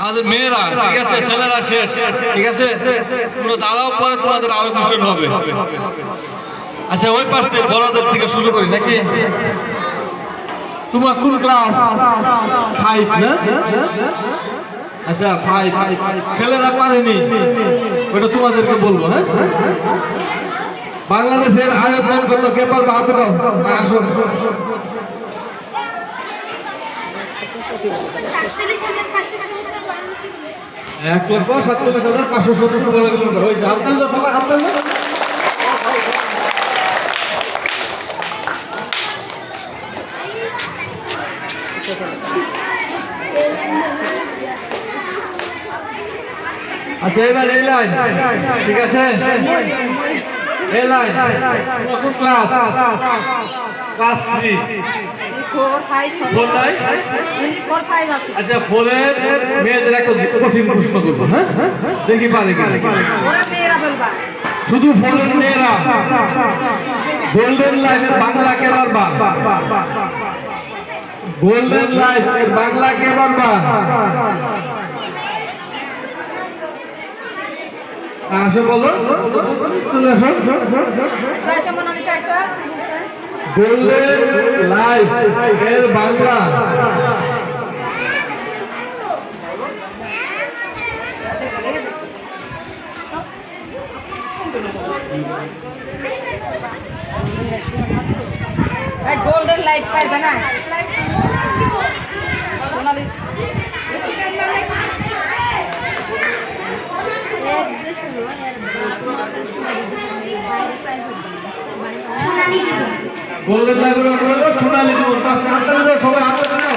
আমাদের মেয়েরা ঠিক আছে, ছেলেরা শেষ ঠিক আছে, পুরো দাঁড়াও, পরে তোমাদের আরো মিশন হবে। আচ্ছা ওই পাশ থেকে বড়দের থেকে শুরু করি নাকি? তোমার কোন ক্লাস? 5 না? আচ্ছা 5 ছেলেরা পারেনি, ওটা তোমাদেরকে বলবো। হ্যাঁ, বাংলাদেশের আয়তন কত? কে পারবে? হাত উঠাও। আসো। 1,47,570 কিলোমিটার হয়েছে। হাত তুলো সবাই, হাত তুলো। আচ্ছা এবার এই লাইন ঠিক আছে, এই লাইন কোন ক্লাস? ক্লাস 3। আচ্ছা 4 এর মেয়েদের একটা কঠিন প্রশ্ন করবো। হ্যাঁ দেখি পারে কি। শুধু 4 এর মেয়েরা গোল্ডেন লাইনের বাংলা কে পারবা? গোল্ডেন লাইন বাংলা কে পারবা? আসো বলো, চলে আসো। গোল্ডেন লাইফ এর বাংলা? গোল্ডেন লাইফ পাইবে না সোনালি। গোল্ডেন লাইফের হলো সোনালী জীবন। সবাই হাত দাও।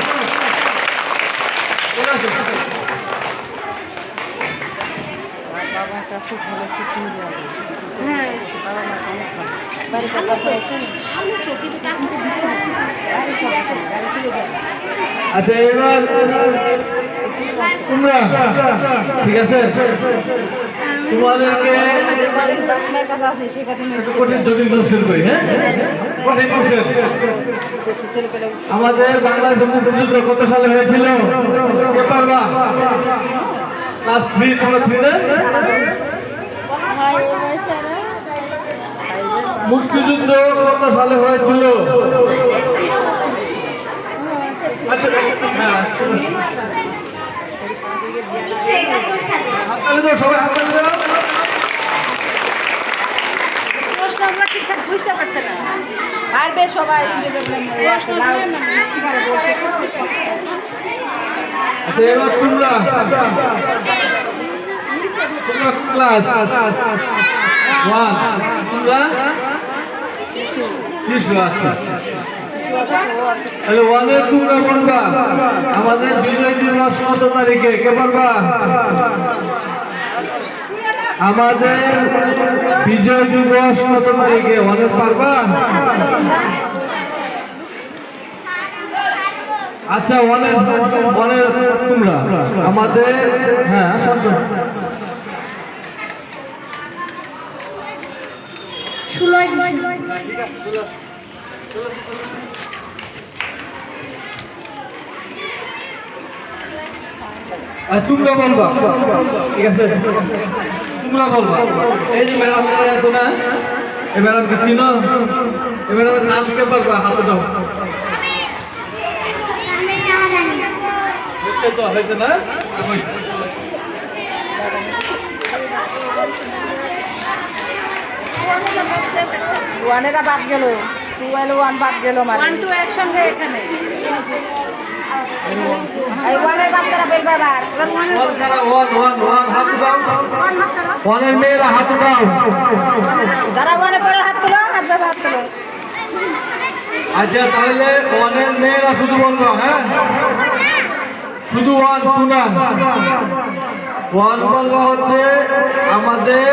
বাবার কাছে ভালো কিছু হ্যাঁ, বাবা মা অনেক ভালো। বাড়িতে আচ্ছা এবার তোমরা ঠিক আছে, তোমাদেরকে কঠিন জটিল কোশ্চেন করি। হ্যাঁ কঠিন কোশ্চেন। আমাদের বাংলাদেশ মুক্তিযুদ্ধ কত সালে হয়েছিল? কে পারবা? ক্লাস 3। তোমরা 3 না? মুক্তিযুদ্ধ কত সালে হয়েছিল? আচ্ছা হ্যাঁ সবাই হাত তালি দাও। আমরা ঠিকঠাক বুঝতে পারছি না, পারবে সবাই। আচ্ছা এবার তোমরা ক্লাস 1। তোমরা শিশু। আচ্ছা তাহলে 1 এর তোমরা বলবা আমাদের বিজয় দিবস কত তারিখে? কে পারবা? আমাদের বিজয় দিবস কত তারিখে? 1 এর পারবা? আচ্ছা 1 এর তোমরা আমাদের হ্যাঁ তোমরা বলবা ঠিক আছে, তোমরা বলবা। এই যে ম্যাডাম দাঁড়ায় আছো না, এই ম্যাডামকে চিনো? এই ম্যাডামের নাম কে পারবা? হাতে দাও। বুঝতে তো হয়েছে না? ওয়ানেরা বাদ গেল, 2 আর 1 বাদ গেল। 1 2 একসঙ্গে এখানে। এই ওয়ানের বাচ্চারা বলবে আবার ওয়ান হাত দাও। ওয়ানের মেয়েরা হাত দাও। যারা ওয়ানে পড়ে হাত তুলো, হাত তুলো। আচ্ছা তাহলে ওয়ানের মেয়েরা শুধু বলবো। হ্যাঁ শুধু 1 2 না। 1 বলবো হচ্ছে আমাদের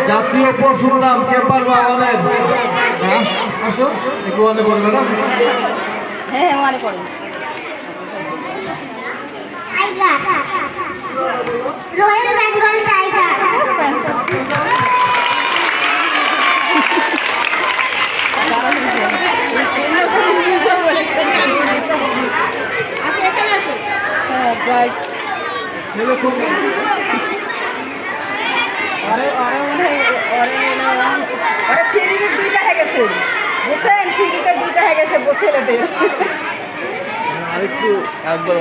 জাতীয় পশুর নাম। কে পারবা? ওয়ানের আসো একটু ওয়ানে বলবে না? হ্যাঁ ওয়ানে পড়ে। Royal Bengal tiger. ছেলে থ্রিতে দুইটা হয়ে গেছে বুঝছেন থ্রিতে দুইটা হয়ে গেছে ছেলেদের আরেকটু একবার